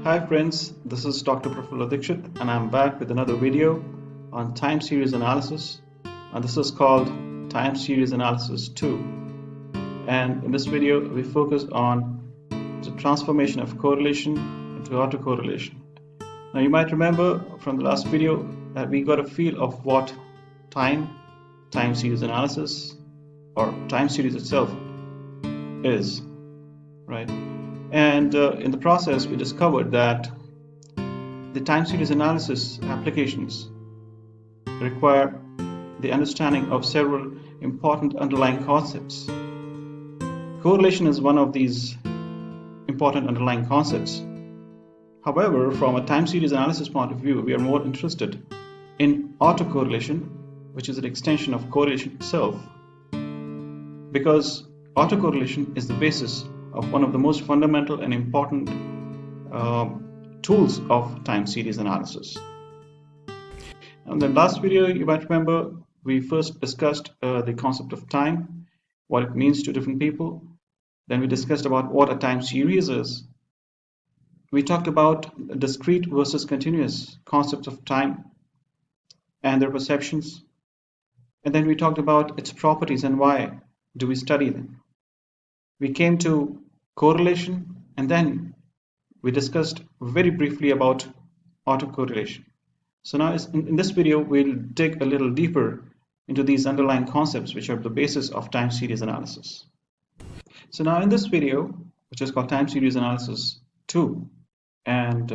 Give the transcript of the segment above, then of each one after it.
Hi friends, this is Dr. Prafulla Dikshit and I'm back with another video on time series analysis, and this is called Time Series Analysis 2. And in this video we focus on the transformation of correlation into autocorrelation. Now you might remember from the last video that we got a feel of what time series analysis or time series itself is, right? And in the process we discovered that the time series analysis applications require the understanding of several important underlying concepts. Correlation is one of these important underlying concepts. However, from a time series analysis point of view, we are more interested in autocorrelation, which is an extension of correlation itself, because autocorrelation is the basis of one of the most fundamental and important tools of time series analysis. In the last video, you might remember, we first discussed the concept of time, what it means to different people. Then we discussed about what a time series is. We talked about discrete versus continuous concepts of time and their perceptions. And then we talked about its properties and why do we study them. We came to correlation, and then we discussed very briefly about autocorrelation. So now in this video, we'll dig a little deeper into these underlying concepts, which are the basis of time series analysis. So now in this video, which is called Time Series Analysis 2, and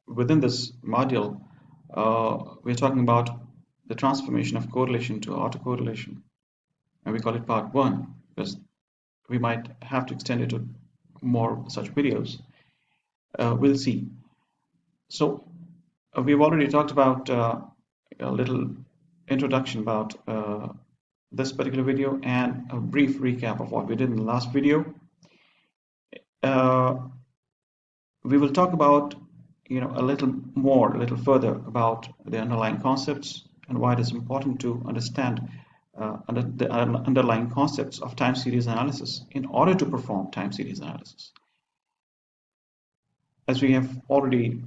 within this module, we're talking about the transformation of correlation to autocorrelation. And we call it part 1, because we might have to extend it to more such videos. We'll see. So we've already talked about a little introduction about this particular video and a brief recap of what we did in the last video. We will talk about a little further about the underlying concepts and why it is important to understand the underlying concepts of time series analysis in order to perform time series analysis. As we have already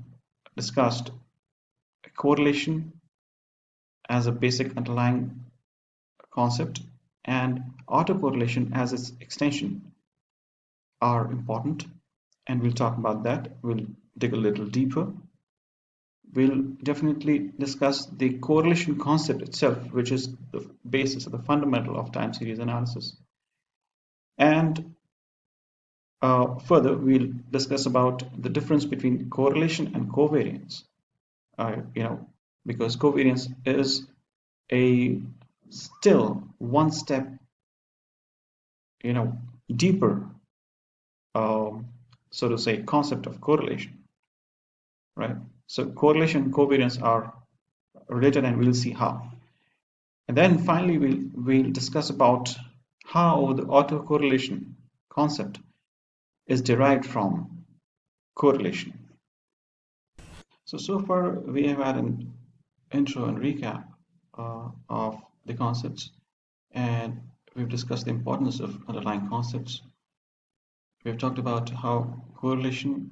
discussed, correlation as a basic underlying concept and autocorrelation as its extension are important, and we'll talk about that. We'll dig a little deeper. We'll definitely discuss the correlation concept itself, which is the basis of the fundamental of time series analysis. And further, we'll discuss about the difference between correlation and covariance. Because covariance is still one step, deeper, so to say, concept of correlation, right? So correlation and covariance are related, and we'll see how. And then finally, we'll discuss about how the autocorrelation concept is derived from correlation. So far we have had an intro and recap of the concepts, and we've discussed the importance of underlying concepts. We've talked about how correlation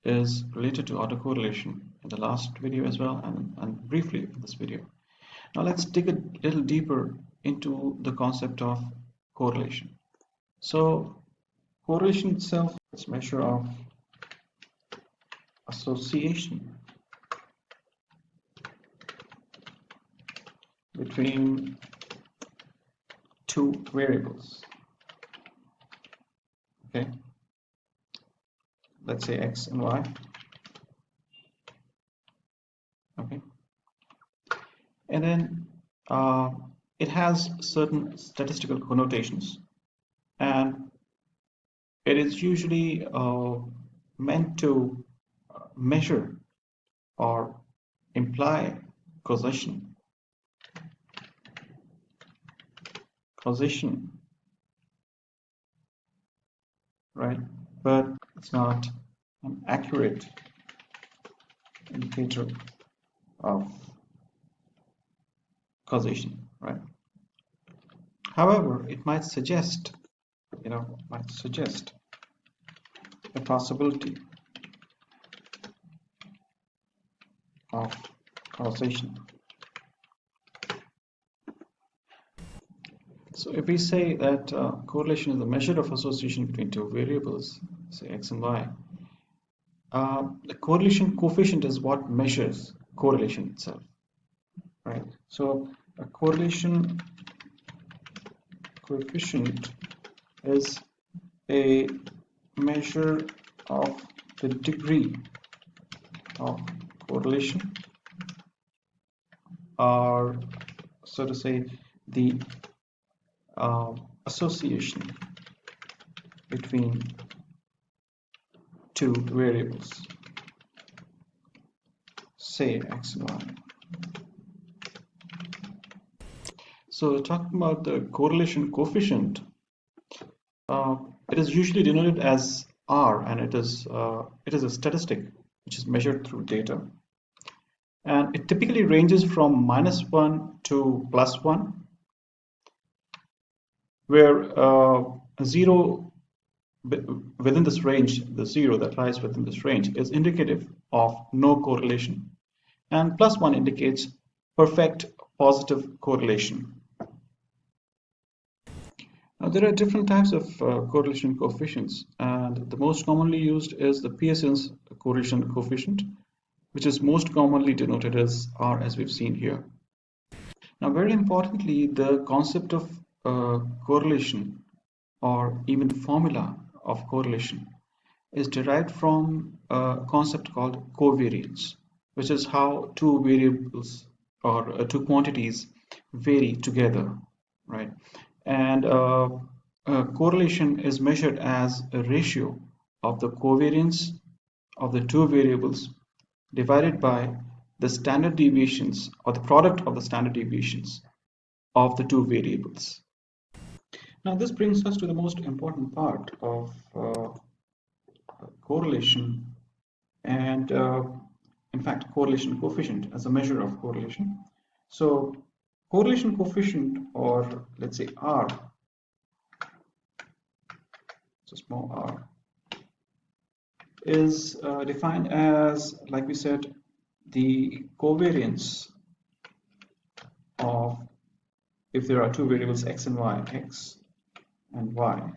is related to autocorrelation in the last video as well, and briefly in this video. Now let's dig a little deeper into the concept of correlation. So correlation itself is a measure of association between two variables. Okay, let's say x and y. Okay, and then it has certain statistical connotations, and it is usually meant to measure or imply causation, right? But it's not an accurate indicator of causation, right? However, it might suggest a possibility of causation. So if we say that correlation is the measure of association between two variables, say x and y, the correlation coefficient is what measures correlation itself, right? So a correlation coefficient is a measure of the degree of correlation, or so to say, the association between two variables, say x and y. So talking about the correlation coefficient, it is usually denoted as R, and it is a statistic which is measured through data, and it typically ranges from -1 to +1, where 0 within this range, the 0 that lies within this range, is indicative of no correlation, and +1 indicates perfect positive correlation. Now, there are different types of correlation coefficients, and the most commonly used is the Pearson's correlation coefficient, which is most commonly denoted as R, as we've seen here. Now, very importantly, the concept of correlation, or even the formula of correlation, is derived from a concept called covariance, which is how two variables or two quantities vary together, right? And correlation is measured as a ratio of the covariance of the two variables divided by the standard deviations, or the product of the standard deviations of the two variables. Now, this brings us to the most important part of correlation, and in fact, correlation coefficient as a measure of correlation. So correlation coefficient, or let's say R, so small r, is defined as, like we said, the covariance of, if there are two variables x and y, x and y,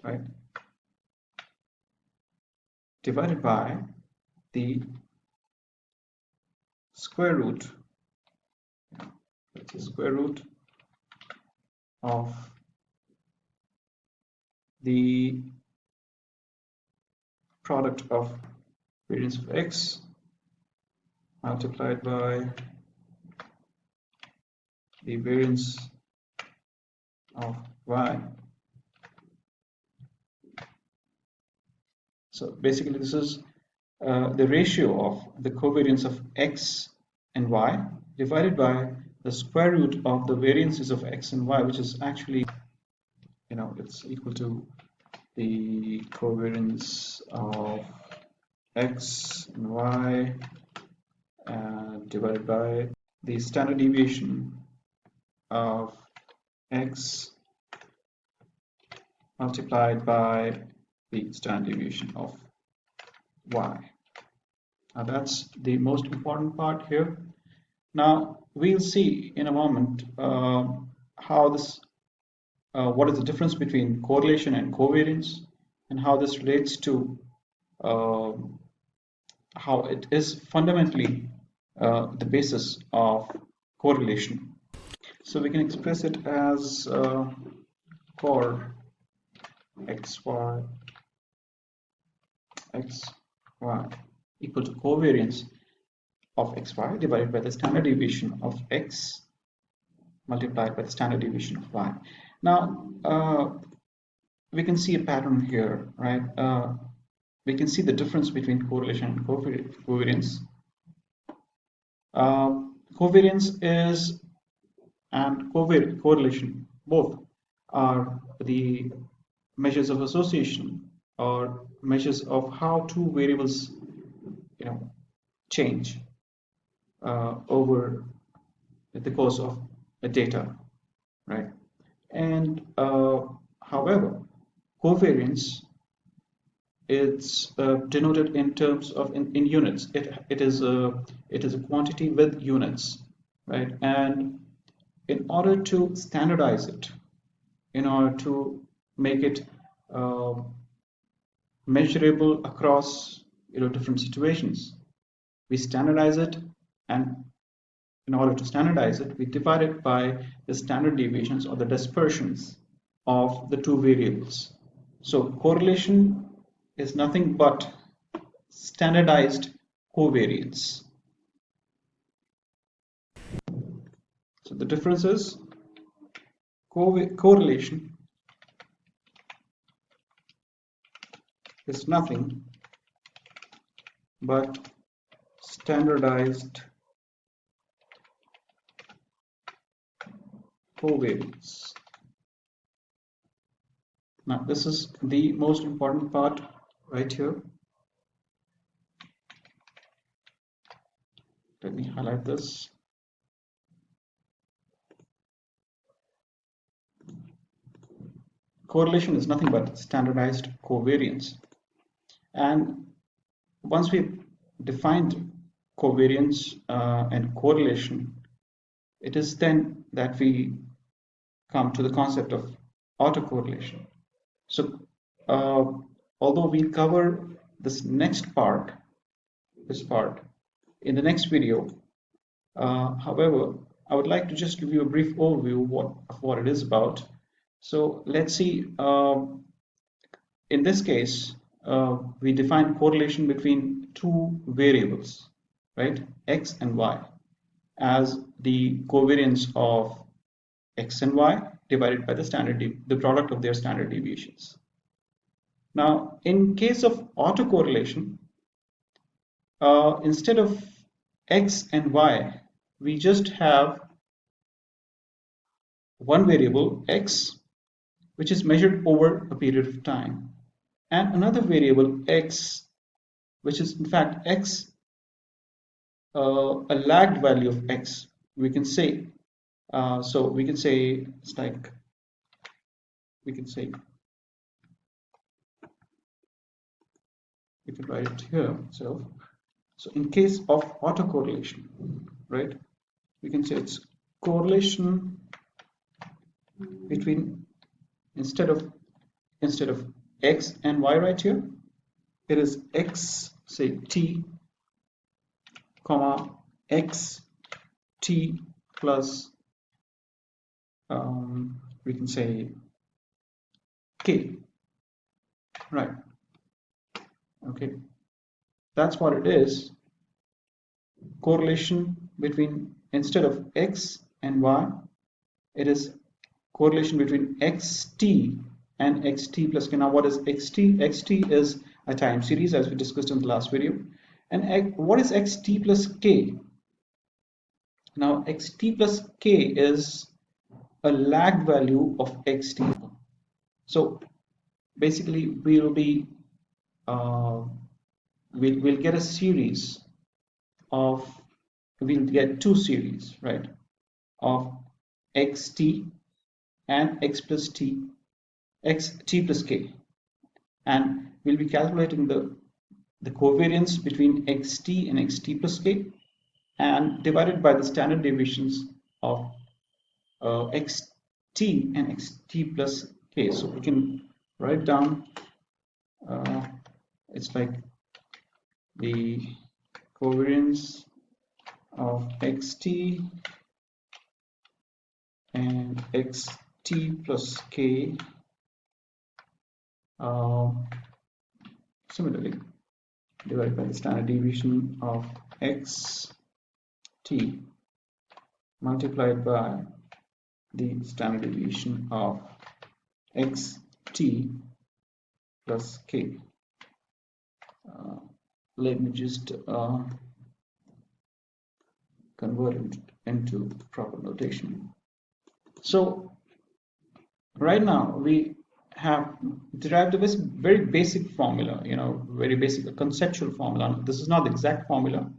right, divided by the square root, that's the square root of the product of variance of x multiplied by the variance of y. So basically this is the ratio of the covariance of x and y divided by the square root of the variances of x and y, which is actually, it's equal to the covariance of x and y divided by the standard deviation of x multiplied by the standard deviation of y. Now that's the most important part here. Now we'll see in a moment how this, what is the difference between correlation and covariance, and how this relates to how it is fundamentally the basis of correlation. So we can express it as cor xy equal to covariance of xy divided by the standard deviation of x multiplied by the standard deviation of y. Now we can see a pattern here, right? We can see the difference between correlation and covariance. Covariance is, and correlation, both are the measures of association, or measures of how two variables change over the course of the data, right? And however, covariance it's denoted in terms of in units. It is a quantity with units, right? And in order to standardize it, in order to make it uh, measurable across different situations, we standardize it, and in order to standardize it, we divide it by the standard deviations or the dispersions of the two variables. So correlation is nothing but standardized covariance. So the difference is correlation is nothing but standardized covariance. Now this is the most important part right here. Let me highlight this. Correlation is nothing but standardized covariance. And once we've defined covariance and correlation, it is then that we come to the concept of autocorrelation. So although we'll cover this part in the next video, however, I would like to just give you a brief overview of what it is about. So let's see, in this case, we define correlation between two variables, right, x and y, as the covariance of x and y divided by the product of their standard deviations. Now, in case of autocorrelation, instead of x and y, we just have one variable x, which is measured over a period of time, and another variable x, which is in fact x, a lagged value of x, we can say. So we can say it's like, we can write it here. So in case of autocorrelation, right, we can say it's correlation between, instead of x and y right here, it is x, say t, comma x t plus we can say k, right? Okay, that's what it is. Correlation between, instead of x and y, it is correlation between xt and xt plus k. Now what is xt? Xt is a time series, as we discussed in the last video. And what is xt plus k? Now xt plus k is a lag value of xt. So basically we'll get a series of, we'll get two series, right, of xt and x plus t, xt plus k, and we'll be calculating the covariance between xt and xt plus k, and divided by the standard deviations of xt and xt plus k. So we can write down, it's like the covariance of xt and xt plus k, similarly divided by the standard deviation of xt multiplied by the standard deviation of xt plus k. Let me just convert it into proper notation. So right now we have derived a very basic formula, very basic, a conceptual formula. This is not the exact formula.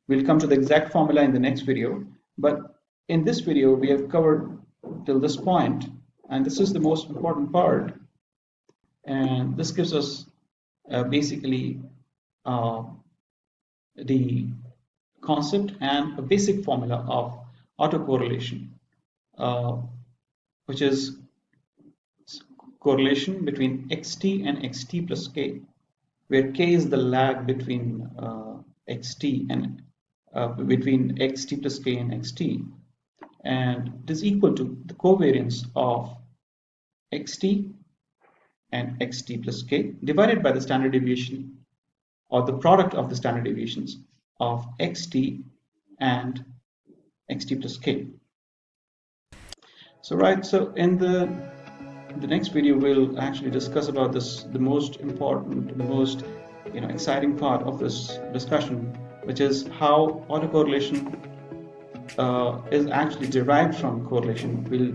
We'll come to the exact formula in the next video, but in this video we have covered till this point, and this is the most important part, and this gives us basically the concept and a basic formula of autocorrelation, which is correlation between xt and xt plus k, where k is the lag between xt and between xt plus k and xt, and it is equal to the covariance of xt and xt plus k divided by the standard deviation, or the product of the standard deviations of xt and xt plus k. So in the next video we'll actually discuss about this, the most important, the most exciting part of this discussion, which is how autocorrelation is actually derived from correlation. We'll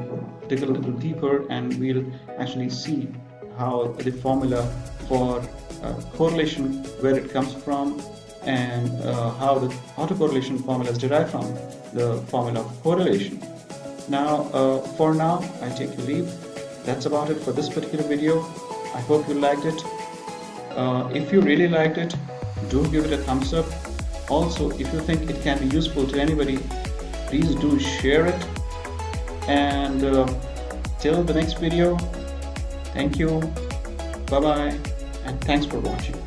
dig a little deeper and we'll actually see how the formula for correlation, where it comes from, and how the autocorrelation formula is derived from the formula of correlation. Now, for now, I take your leave. That's about it for this particular video. I hope you liked it. If you really liked it, do give it a thumbs up. Also, if you think it can be useful to anybody, please do share it. And till the next video, thank you, bye bye, and thanks for watching.